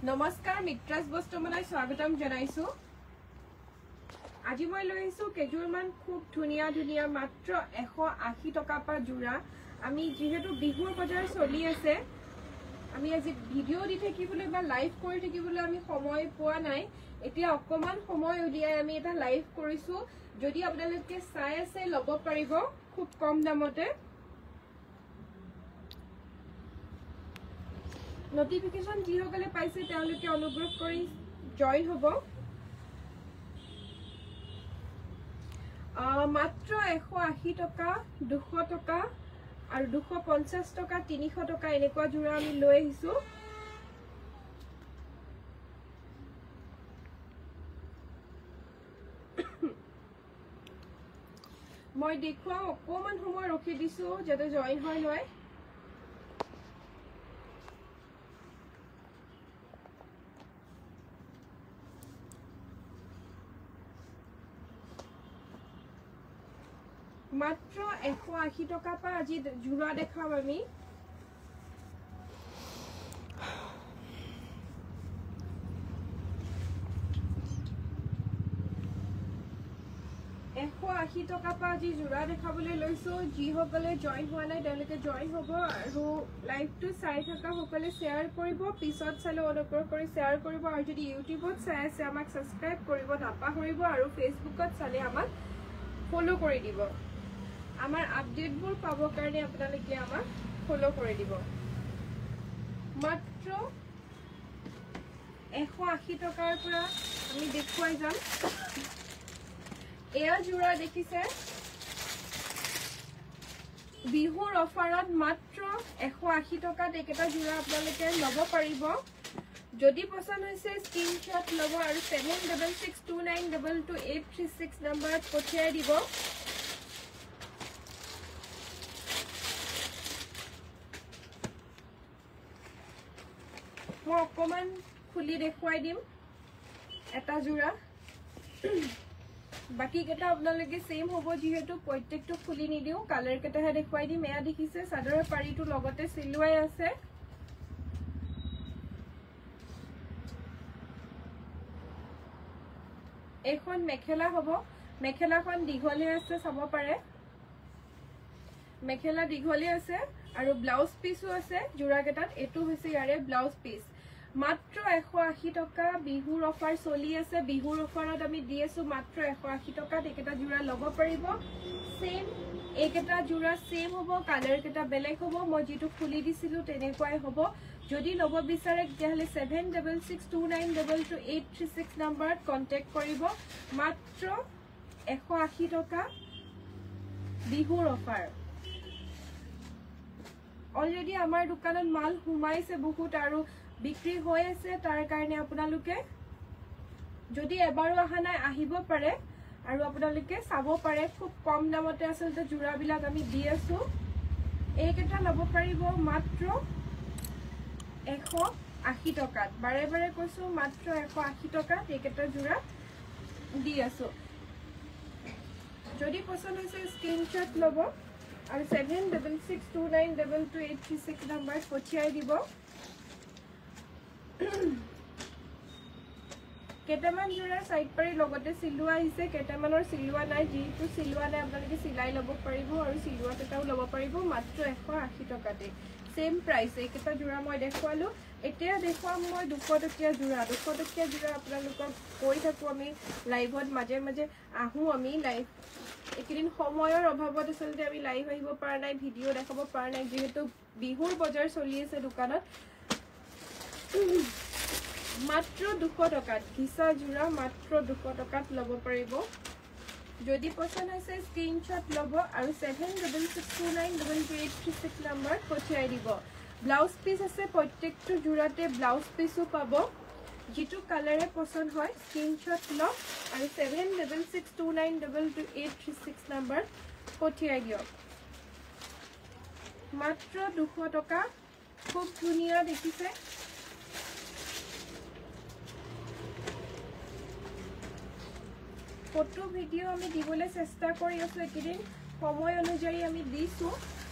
নমস্কাৰ মিত্ৰাজ বস্ত্ৰমালাই স্বাগতম জনাইছো। আজি মই লৈ আহিছো কেজুৰমান খুব ধুনিয়া ধুনিয়া মাত্ৰ 180 টকা পা জোৰা। আমি যেহেতু বিহুৰ বজাৰ চলি আছে, আমি আজি ভিডিও দি থাকিবলৈ বা লাইভ কৰি থাকিবলৈ আমি সময় পোৱা নাই। এতিয়া অকমান সময় উলিয়াই আমি এটা লাইভ কৰিছো। যদি আপোনালোকে চাই আছে লব পাৰিব খুব কম দামতে। নোটিফিকেশন যিসকলে পাইছে তেওঁলোকে অনুগ্ৰহ কৰি জয়েন হ'ব। মাত্ৰ 180 টকা, 200 টকা আৰু 250 টকা, 300 টকা এনেকুৱা জোৰা আমি লৈ আহিছো। মই দেখুৱাও অকমান সময় ৰখি দিছো যাতে জয়েন হয় লয়। মাত্ৰ 180 টকা পা আজি জোৰা দেখাম আমি। টকা পা আজি জোৰা দেখাবলৈ লৈছো। যিসকলে জয়েন হোৱা নাই তেওঁলোকে জয়েন হ'ব আৰু লাইভটো চাই থকা সকলে শ্বেয়াৰ কৰিব। পিছত চালে অনুগ্ৰহ কৰি শ্বেয়াৰ কৰিব আৰু যদি ইউটিউবত চাই আছে আমাক সাবস্ক্ৰাইব কৰিব নাপাহৰিব আৰু ফেচবুকত চালে আমাক ফলো কৰি দিব। আমাৰ আপডেটবোৰ পাবৰ কাৰণে আপোনালোকে আমাক ফলো কৰি দিব। মাত্ৰ 180 টকাৰ পৰা আমি দেখুৱাই যাম। এয়া জোৰা দেখিছে বিহুৰ অফাৰত মাত্ৰ 180 টকাত একেটা জোৰা আপোনালোকে ল'ব পাৰিব। যদি পছন্দ হৈছে স্ক্ৰিনশ্বট ল'ব আৰু 7662922836 নম্বৰত পঠিয়াই দিব। মই অকমান খুলি দেখুৱাই দিম এটা জোৰা। বাকি কেটা আপোনালোকে সেম হ'ব যেহেতু প্ৰত্যেকটো খুলি নিদিও, কালাৰ কেটাহে দেখুৱাই দিম। এয়া দেখিছে চাদৰৰ পাৰিটো লগতে সিলুৱাই আছে। এখন মেখেলা হ'ব। মেখেলাখন দীঘলে আছে চাব পাৰে। মেখেলা দীঘলে আছে আৰু ব্লাউজ পিসও আছে জোৰা কেটাত। এটো হৈছে ইয়াৰে ব্লাউজ পিস। মাত্ৰ 180 টকা বিহুৰ অফাৰ চলি আছে। বিহুৰ অফাৰত আমি দি আছো মাত্ৰ 180 টকাত একেটা জোৰা ল'ব পাৰিব। সেম একেটা জোৰা সেম হ'ব, কালাৰ কেটা বেলেগ হ'ব। মই যেটো খুলি দিছিলো তেনেকুৱাই হ'ব। যদি ল'ব বিচাৰে তেতিয়াহলে 7662922836 নম্বৰত কন্টাক্ট কৰিব। মাত্ৰ 180 টকা বিহুৰ অফাৰ। অলৰেডি আমাৰ দোকানত মাল সোমাইছে বহুত আৰু বিক্ৰী হৈ আছে। তাৰ কাৰণে আপোনালোকে যদি এবাৰো অহা নাই আহিব পাৰে আৰু আপোনালোকে চাব পাৰে। খুব কম দামতে আচলতে জোৰাবিলাক আমি দি আছো। এইকেটা ল'ব পাৰিব মাত্ৰ 180 টকাত। বাৰে বাৰে কৈছো মাত্ৰ 180 টকাত এইকেটা জোৰা দি আছো। যদি পছন্দ হৈছে স্ক্ৰিনশ্বট ল'ব আৰু 7662922836 নম্বৰত পঠিয়াই দিব। কেটামান জোৰা সাইড পাৰি লগতে সিলুৱা আহিছে, কেটামানৰ সিলুৱা নাই। যেহেতু সিলুৱা নাই আপোনালোকে সিলাই ল'ব পাৰিব আৰু সিলুৱা কেটাও ল'ব পাৰিব মাত্ৰ 180 টকাতে। Same price. এইকেটা জোৰা মই দেখুৱালো। এতিয়া দেখুৱাম মই 200 টকীয়া জোৰা। 200 টকীয়া জোৰা আপোনালোকক কৈ থাকো আমি লাইভত মাজে মাজে আহো আমি লাইভ। একেদিন সময়ৰ অভাৱত আচলতে আমি লাইভ আহিব পৰা নাই, ভিডিও দেখাব পৰা নাই যেহেতু বিহুৰ বজাৰ চলি আছে দোকানত। মাত্ৰ 200 টকাত ঘিচা জোৰা মাত্ৰ 200 টকাত ল'ব পাৰিব। যদি পছন্দ হৈছে স্ক্ৰিনশ্বট ল'ব আৰু 7662922836 নম্বৰত পঠিয়াই দিব। ব্লাউজ পিস আছে প্ৰত্যেকটো জোৰাতে ব্লাউজ পিসও পাব। যেটো কালাৰে পছন্দ হয় স্ক্ৰিনশ্বট লওক আৰু 7662922836 নম্বৰত পঠিয়াই দিয়ক। মাত্ৰ 200 টকা। খুব ধুনিয়া দেখিছে। ফটো ভিডিও আমি দিবলৈ চেষ্টা কৰি আছো। একেদিন সময় অনুযায়ী আমি দিছো।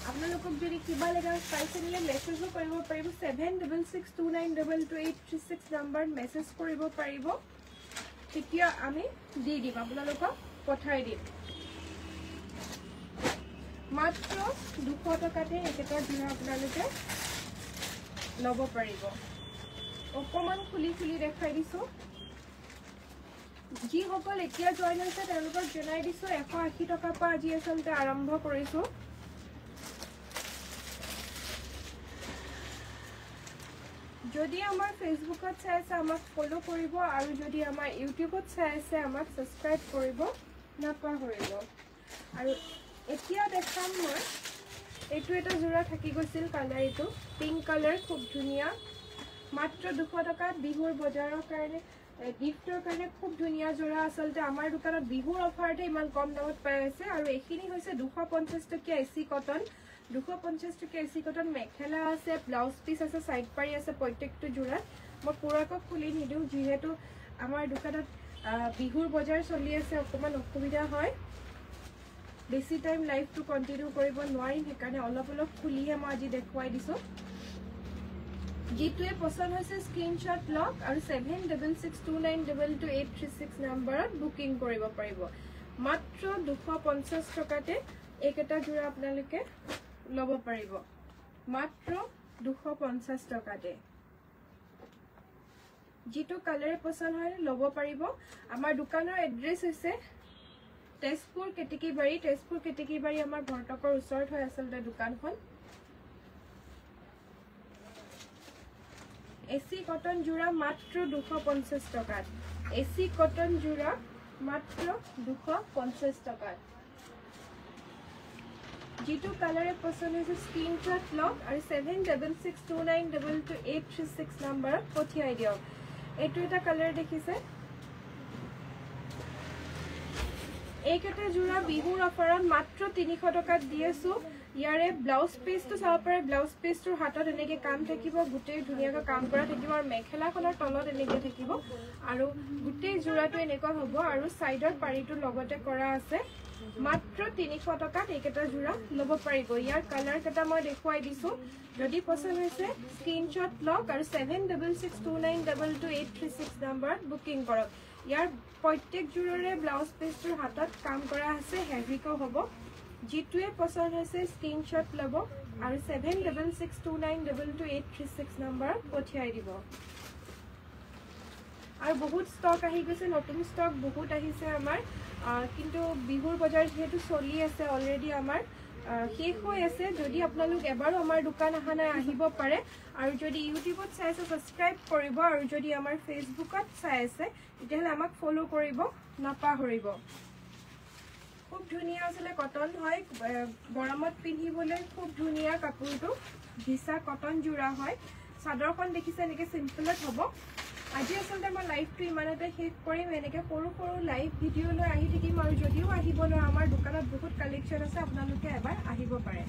আপোনালোকক যদি কিবা লাগা পাইছে নিলে মেছেজো কৰিব পাৰিব 7662922836 নাম্বাৰত মেছেজ কৰিব পাৰিব তেতিয়া আমি দি দিম আপোনালোকক পঠাই দিম মাত্ৰ 200 টকাতে একেটা জোৰা আপোনালোকে লব পাৰিব অকমান খুলি দেখাই দিছো যি সকল এতিয়া জয়েন হৈছে তেওঁলোকক জনাই দিছো 180 টকা পৰা আজি আচলতে আৰম্ভ কৰিছো যদি আমাৰ ফেসবুকত চাই আছে আমাক ফলো কৰিব আৰু যদি আমাৰ ইউটিউবত চাই আছে আমাক সাবস্ক্ৰাইব কৰিব নাপাহৰিব আৰু এতিয়া দেখাম মই এইটো এটা জোৰা থাকি গৈছিল কালাৰ এইটো পিংক কালাৰ খুব ধুনিয়া মাত্ৰ 200 টকা বিহুৰ বজাৰৰ কাৰণে গিফটৰ কাৰণে খুব ধুনিয়া জোৰা আচলতে আমাৰ দোকানত বিহুৰ অফাৰতে ইমান কম দামত পাই আছে আৰু এইখিনি হৈছে 250 টকা এসি কটন 250 টকা এসি কটন মেখেলা আছে ব্লাউজ পিস আছে সাইড পাৰি আছে প্ৰত্যেকটো জোৰা মই পুৰাকৈ খুলি নিদিও যেহেতু আমাৰ দোকানত বিহুৰ বজাৰ চলি আছে অকমান অসুবিধা হয় বেছি টাইম লাইভটো কন্টিনিউ কৰিব নোৱাৰিম সেইকাৰণে অলপ খুলিহে মই আজি দেখুৱাই দিছো জিটোৱে পছন্দ হৈছে স্ক্ৰিনশ্বট লক আৰু 7662922836 নম্বৰত বুকিং কৰিব পাৰিব মাত্ৰ 250 টকাতে এইকেটা জোৰা আপোনালোকে লব পাৰিব মাত্ৰ 250 টকাতে জিটো কালাৰ পছন্দ হয় লব পাৰিব আমাৰ দোকানৰ এড্ৰেছ হৈছে তেজপুৰ কেটেকিবাৰী আমাৰ ভৰ্তকৰ ওচৰত হয় আচলতে দোকানখন এসি কটন জোৰা মাত্ৰ 250 টকাত এসি কটন জোৰা মাত্ৰ 250 টকাত জিটো কালাৰে পছন্দ হৈছে স্ক্ৰিনশ্বট লক আৰু 7662922836 নম্বৰত পঠিয়াই দিয়ক এইটো এটা কালাৰ দেখিছে এইকেটা জোৰা বিহুৰ অফাৰত মাত্ৰ 300 টকাত দি আছো ইয়াৰে ব্লাউজ পিসটো চাব পাৰে ব্লাউজ পিসটোৰ হাতত এনেকে কাম থাকিব গুটেই ধুনিয়াকৈ কাম কৰা থাকিব আৰু মেখেলাখনৰ তলত এনেকে থাকিব আৰু গুটেই জোৰাটো এনেকুৱা হ'ব আৰু সাইডৰ পাৰিটো লগতে কৰা আছে মাত্ৰ 300 টকাত এইকেটা জোৰা লব পাৰিব ইয়াৰ কালাৰ কেটা মই দেখুৱাই দিছো যদি পছন্দ হৈছে স্ক্ৰিনশ্বট লক আৰু 7662922836 নম্বৰত বুকিং কৰক ইয়াৰ প্ৰত্যেক জোৰৰে ব্লাউজ পিসটোৰ হাতত কাম কৰা আছে হেভিকো হ'ব জিটোৱে পছন্দ হৈছে স্ক্ৰিনশ্বট লব আৰু 7662922836 নম্বৰত পঠিয়াই দিব আৰু বহুত ষ্টক আহি গৈছে নতুন ষ্টক বহুত আহিছে আমাৰ কিন্তু বিহুৰ বজাৰ যেহেতু চলি আছে অলৰেডি আমাৰ শেষ হৈ আছে যদি আপোনালোক এবাৰ আমাৰ দোকান আহা নাই আহিব পাৰে আৰু যদি ইউটিউবত চাই আছে সাবস্ক্ৰাইব কৰিব আৰু যদি আমাৰ ফেসবুকত চাই আছে তেতিয়াহলে আমাক ফলো কৰিব নাপাহৰিব খুব ধুনিয়া আছে কটন হয় গৰমত পিন্ধিবলৈ খুব ধুনিয়া কাপোৰটো ভিসা কটন জোৰা হয় সাদৰখন দেখিছে এনেকে সিম্পলত হ'ব আজি আচলতে মই লাইভটো ইমানতে শেষ কৰিম এনেকে সৰু লাইভ ভিডিঅ লৈ আহি থাকিম আৰু যদিও আহিব নোৱাৰে আমাৰ দোকানত বহুত কালেকচন আছে আপোনালোকে এবাৰ আহিব পাৰে